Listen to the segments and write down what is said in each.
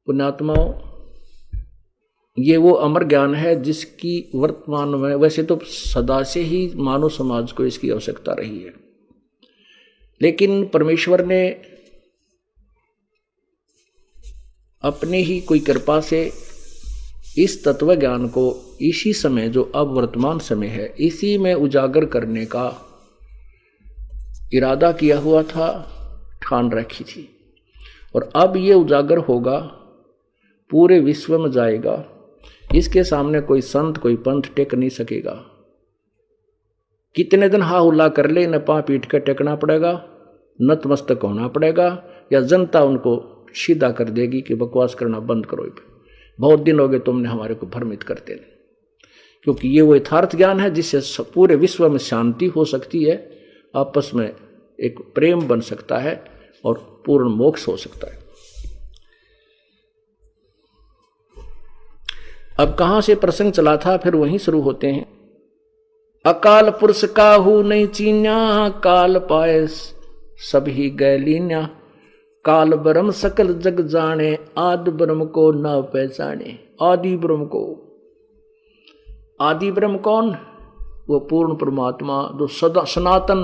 पुण्यात्माओं, ये वो अमर ज्ञान है जिसकी वर्तमान में, वैसे तो सदा से ही मानव समाज को इसकी आवश्यकता रही है, लेकिन परमेश्वर ने अपनी ही कोई कृपा से इस तत्व ज्ञान को इसी समय, जो अब वर्तमान समय है, इसी में उजागर करने का इरादा किया हुआ था, ठान रखी थी। और अब ये उजागर होगा, पूरे विश्व में जाएगा। इसके सामने कोई संत, कोई पंथ टेक नहीं सकेगा। कितने दिन हा हुल्ला कर ले, न पां पीट कर टेकना पड़ेगा, नतमस्तक होना पड़ेगा, या जनता उनको सीधा कर देगी कि बकवास करना बंद करो, बहुत दिन हो गए तुमने हमारे को भ्रमित करते नहीं। क्योंकि ये वो यथार्थ ज्ञान है जिससे पूरे विश्व में शांति हो सकती है, आपस में एक प्रेम बन सकता है और पूर्ण मोक्ष हो सकता है। अब कहां से प्रसंग चला था, फिर वहीं शुरू होते हैं। अकाल पुरुष काहू नहीं चीन्या, काल पाए सभी गैलीन्या, काल ब्रह्म सकल जग जाने, आदि ब्रह्म को न पहचाने। आदि ब्रह्म को, आदि ब्रह्म कौन? वो पूर्ण परमात्मा जो सदा सनातन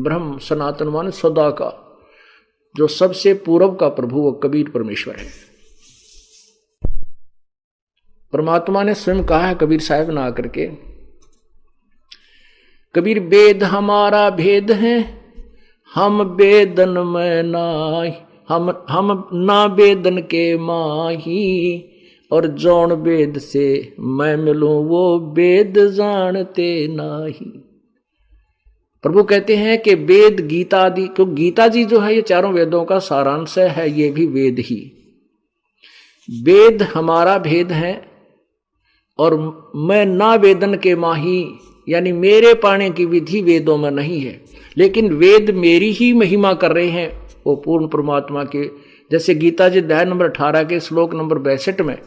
ब्रह्म, सनातन माने सदा का, जो सबसे पूर्व का प्रभु, वो कबीर परमेश्वर है। परमात्मा ने स्वयं कहा है कबीर साहब ना करके, कबीर वेद हमारा भेद है, हम वेदन में नाहि, हम ना वेदन के माही, और जौन वेद से मैं मिलूं वो वेद जानते नाही। प्रभु कहते हैं कि वेद गीता आदि, क्योंकि गीता जी जो है ये चारों वेदों का सारांश है, ये भी वेद ही। वेद हमारा भेद है और मैं ना वेदन के माही, यानी मेरे पाने की विधि वेदों में नहीं है, लेकिन वेद मेरी ही महिमा कर रहे हैं, वो पूर्ण परमात्मा के। जैसे गीता जी अध्याय नंबर 18 के श्लोक नंबर 62 में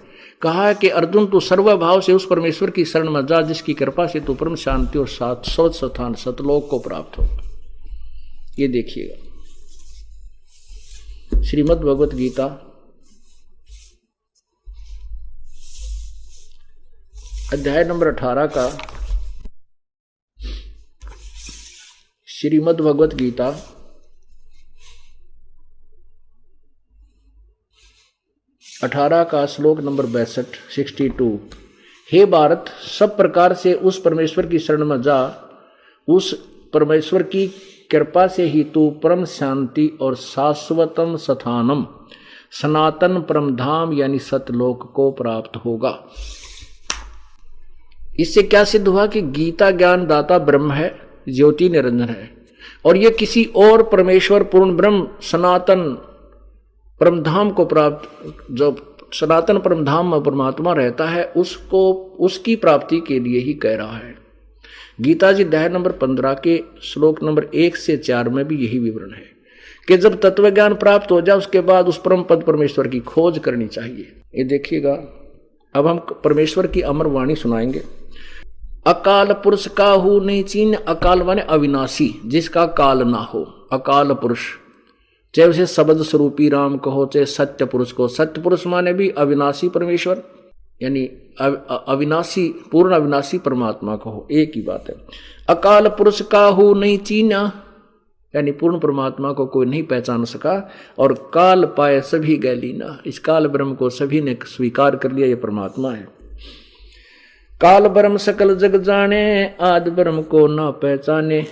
कहा है कि अर्जुन तू सर्वभाव से उस परमेश्वर की शरण में जा जिसकी कृपा से तू परम शांति और शाश्वत स्थान सतलोक को प्राप्त हो। ये देखिएगा श्रीमद् भगवत गीता अध्याय नंबर 18 का, श्रीमद् भगवत गीता अठारह का श्लोक नंबर 62। हे भारत, सब प्रकार से उस परमेश्वर की शरण में जा, उस परमेश्वर की कृपा से ही तू परम शांति और शाश्वतम स्थानम सनातन परम धाम यानी सतलोक को प्राप्त होगा। इससे क्या सिद्ध हुआ कि गीता ज्ञान दाता ब्रह्म है, ज्योति निरंजन है, और ये किसी और परमेश्वर पूर्ण ब्रह्म सनातन परमधाम को प्राप्त, जो सनातन परमधाम में परमात्मा रहता है, उसको उसकी प्राप्ति के लिए ही कह रहा है। गीता जी अध्याय नंबर 15 के श्लोक नंबर 1 से 4 में भी यही विवरण है कि जब तत्व ज्ञान प्राप्त हो जाए उसके बाद उस परम पद परमेश्वर की खोज करनी चाहिए। ये देखिएगा, अब हम परमेश्वर की अमर वाणी सुनाएंगे। अकाल पुरुष काहू नहीं चीन, अकाल माने अविनाशी, जिसका काल ना हो, अकाल पुरुष। चाहे उसे शब्द स्वरूपी राम कहो, चाहे सत्य पुरुष को। सत्य पुरुष माने भी अविनाशी परमेश्वर, यानी अविनाशी, पूर्ण अविनाशी परमात्मा कहो, एक ही बात है। अकाल पुरुष काहू नहीं चीना, यानी पूर्ण परमात्मा को कोई नहीं पहचान सका। और काल पाए सभी गैलीना, इस काल ब्रह्म को सभी ने स्वीकार कर लिया, ये परमात्मा है। काल ब्रह्म सकल जग जाने, आदि ब्रह्म को न पहचाने।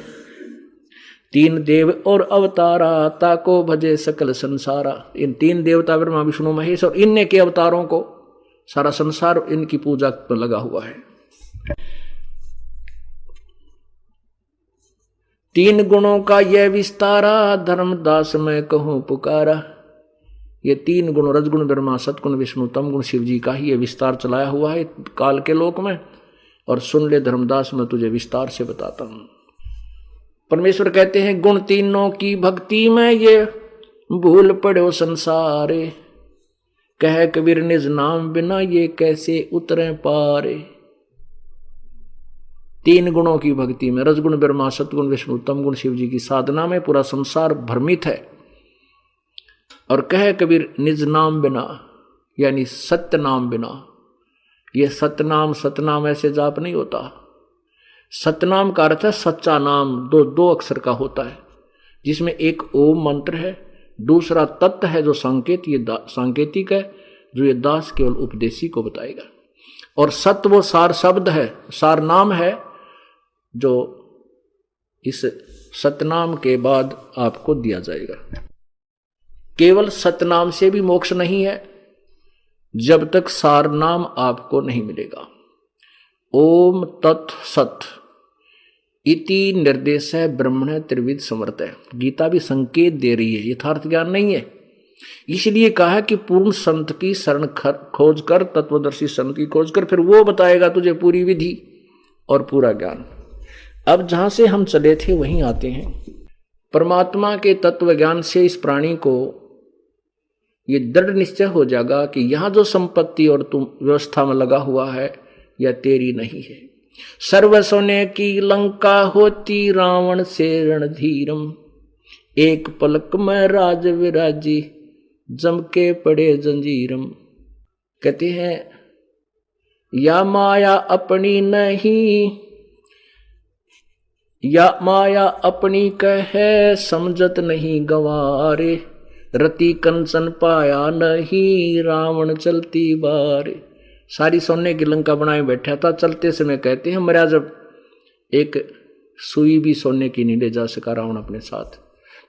तीन देव और अवतारा, ताको भजे सकल संसारा। इन तीन देवता ब्रह्मा विष्णु महेश और इनने के अवतारों को सारा संसार इनकी पूजा पर लगा हुआ है। तीन गुणों का यह विस्तारा, धर्मदास मैं कहूं पुकारा। ये तीन गुण, रजगुण ब्रह्मा, सतगुण विष्णु, तमगुण शिव जी का ही ये विस्तार चलाया हुआ है काल के लोक में। और सुन ले धर्मदास, मैं तुझे विस्तार से बताता हूं। परमेश्वर कहते हैं गुण तीनों की भक्ति में ये भूल पड़ो संसारे, कह कबीर निज नाम बिना ये कैसे उतरे पारे। तीन गुणों की भक्ति में, रजगुण ब्रह्मा, सतगुण विष्णु, तमगुण शिव जी की साधना में पूरा संसार भ्रमित है। और कह कबीर निज नाम बिना, यानी सत्य नाम बिना। ये सतनाम सतनाम ऐसे जाप नहीं होता। सतनाम का अर्थ है सच्चा नाम, दो अक्षर का होता है, जिसमें एक ओम मंत्र है, दूसरा तत्व है जो संकेत, ये सांकेतिक है, जो ये दास केवल उपदेशी को बताएगा। और सत्य वो सार शब्द है, सार नाम है, जो इस सतनाम के बाद आपको दिया जाएगा। केवल सतनाम से भी मोक्ष नहीं है जब तक सार नाम आपको नहीं मिलेगा। ओम तत् सत इति निर्देश है ब्रह्मण त्रिविध समर्थ है। गीता भी संकेत दे रही है, यथार्थ ज्ञान नहीं है। इसलिए कहा कि पूर्ण संत की शरण खोज कर, तत्वदर्शी संत की खोज कर, फिर वो बताएगा तुझे पूरी विधि और पूरा ज्ञान। अब जहां से हम चले थे वहीं आते हैं। परमात्मा के तत्व ज्ञान से इस प्राणी को ये दृढ़ निश्चय हो जाएगा कि यहां जो संपत्ति और तुम व्यवस्था में लगा हुआ है यह तेरी नहीं है। सर्व सोने की लंका होती रावण से रणधीरम, एक पलक में राज विराजी जम के पड़े जंजीरम। कहते हैं या माया अपनी नहीं, या माया अपनी कहे समझत नहीं गंवारे, रति कंचन पाया नहीं रावण चलती बारे। सारी सोने की लंका बनाए बैठा था, चलते समय कहते हैं मरा जब एक सुई भी सोने की नहीं ले जा सका रावण अपने साथ।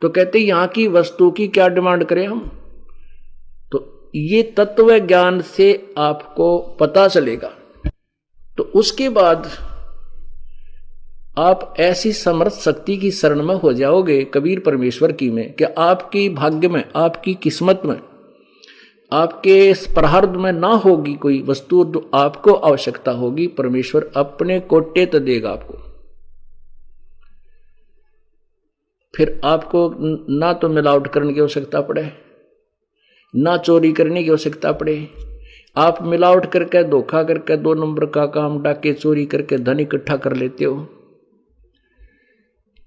तो कहते यहां की वस्तु की क्या डिमांड करें हम। तो ये तत्व ज्ञान से आपको पता चलेगा। तो उसके बाद आप ऐसी समर्थ शक्ति की शरण में हो जाओगे कबीर परमेश्वर की में, कि आपकी भाग्य में, आपकी किस्मत में, आपके प्रारब्ध में ना होगी कोई वस्तु जो आपको आवश्यकता होगी, परमेश्वर अपने कोटे तो देगा आपको। फिर आपको ना तो मिलावट करने की आवश्यकता पड़े, ना चोरी करने की आवश्यकता पड़े। आप मिलावट करके, धोखा करके, 2 नंबर का काम, डाके चोरी करके धन इकट्ठा कर लेते हो।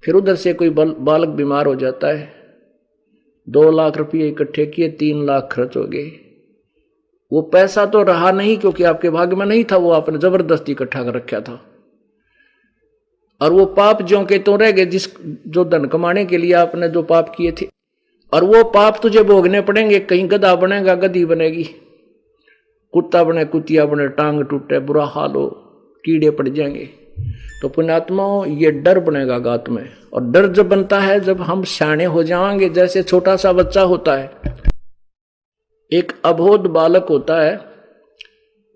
फिर उधर से कोई बालक बीमार हो जाता है, 2 लाख रुपये इकट्ठे किए, 3 लाख खर्च हो गए। वो पैसा तो रहा नहीं क्योंकि आपके भाग्य में नहीं था, वो आपने जबरदस्ती इकट्ठा कर रखा था। और वो पाप ज्यों के तो रह गए, जो धन कमाने के लिए आपने जो पाप किए थे। और वो पाप तुझे भोगने पड़ेंगे। कहीं गधा बनेगा, गधी बनेगी, कुत्ता बने, कुतिया बने, टांग टूटे, बुरा हाल हो, कीड़े पड़ जाएंगे। तो पुण्यात्माओं ये डर बनेगा गात में। और डर जब बनता है जब हम सियाने हो जाएंगे। जैसे छोटा सा बच्चा होता है, एक अबोध बालक होता है,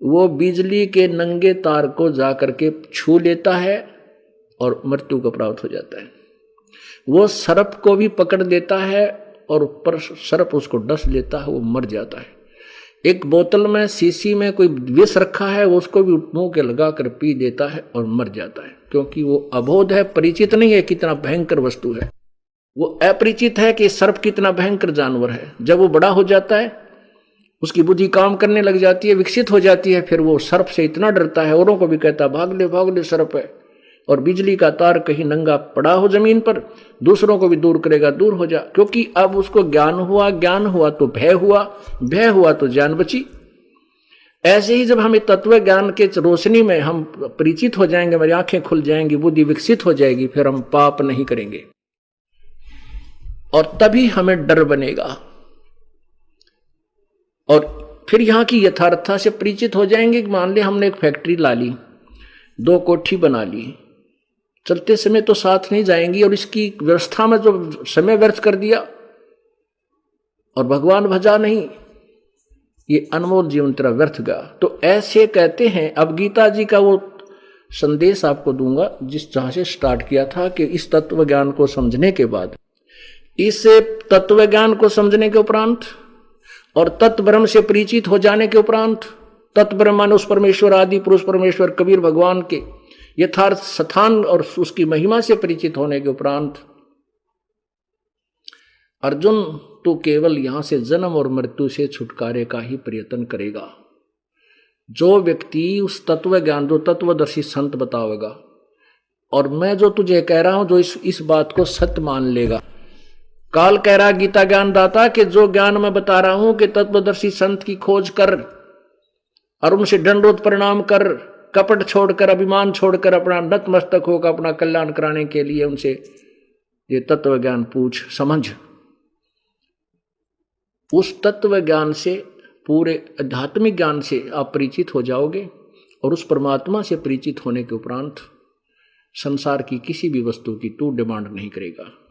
वो बिजली के नंगे तार को जा करके छू लेता है और मृत्यु को प्राप्त हो जाता है। वो सर्प को भी पकड़ देता है और ऊपर सर्प उसको डस लेता है, वो मर जाता है। एक बोतल में, शीशी में कोई विष रखा है, उसको भी मुंह के लगा कर पी देता है और मर जाता है, क्योंकि वो अबोध है, परिचित नहीं है कितना भयंकर वस्तु है। वो अपरिचित है कि सर्प कितना भयंकर जानवर है। जब वो बड़ा हो जाता है, उसकी बुद्धि काम करने लग जाती है, विकसित हो जाती है, फिर वो सर्प से इतना डरता है, औरों को भी कहता है भाग ले सर्प है। और बिजली का तार कहीं नंगा पड़ा हो जमीन पर, दूसरों को भी दूर करेगा, दूर हो जा। क्योंकि अब उसको ज्ञान हुआ, ज्ञान हुआ तो भय हुआ, भय हुआ तो जान बची। ऐसे ही जब हमें तत्व ज्ञान के रोशनी में हम परिचित हो जाएंगे, हमारी आंखें खुल जाएंगी, बुद्धि विकसित हो जाएगी, फिर हम पाप नहीं करेंगे और तभी हमें डर बनेगा। और फिर यहां की यथार्थता से परिचित हो जाएंगे। मान ले हमने एक फैक्ट्री ला ली, 2 कोठी बना ली, चलते समय तो साथ नहीं जाएंगी, और इसकी व्यवस्था में जो समय व्यर्थ कर दिया और भगवान भजा नहीं, ये अनमोल जीवन तेरा व्यर्थ गया। तो ऐसे कहते हैं। अब गीता जी का वो संदेश आपको दूंगा जिस जहां से स्टार्ट किया था, कि इस तत्व ज्ञान को समझने के बाद, इस तत्व ज्ञान को समझने के उपरांत और तत्व ब्रह्म से परिचित हो जाने के उपरांत, तत्व ब्रह्म उस परमेश्वर, आदि पुरुष परमेश्वर कबीर भगवान के यथार्थ स्थान और उसकी महिमा से परिचित होने के उपरांत, अर्जुन तू केवल यहां से जन्म और मृत्यु से छुटकारे का ही प्रयत्न करेगा। जो व्यक्ति उस तत्व ज्ञान, जो तत्वदर्शी संत बतावेगा, और मैं जो तुझे कह रहा हूं, जो इस बात को सत्य मान लेगा, काल कह रहा गीता ज्ञान दाता कि जो ज्ञान मैं बता रहा हूं कि तत्वदर्शी संत की खोज कर और उनसे दंडोत प्रणाम कर, कपट छोड़कर, अभिमान छोड़कर अपना नतमस्तक होकर अपना कल्याण कराने के लिए उनसे ये तत्व ज्ञान पूछ समझ। उस तत्व ज्ञान से, पूरे आध्यात्मिक ज्ञान से आप परिचित हो जाओगे और उस परमात्मा से परिचित होने के उपरांत संसार की किसी भी वस्तु की तू डिमांड नहीं करेगा।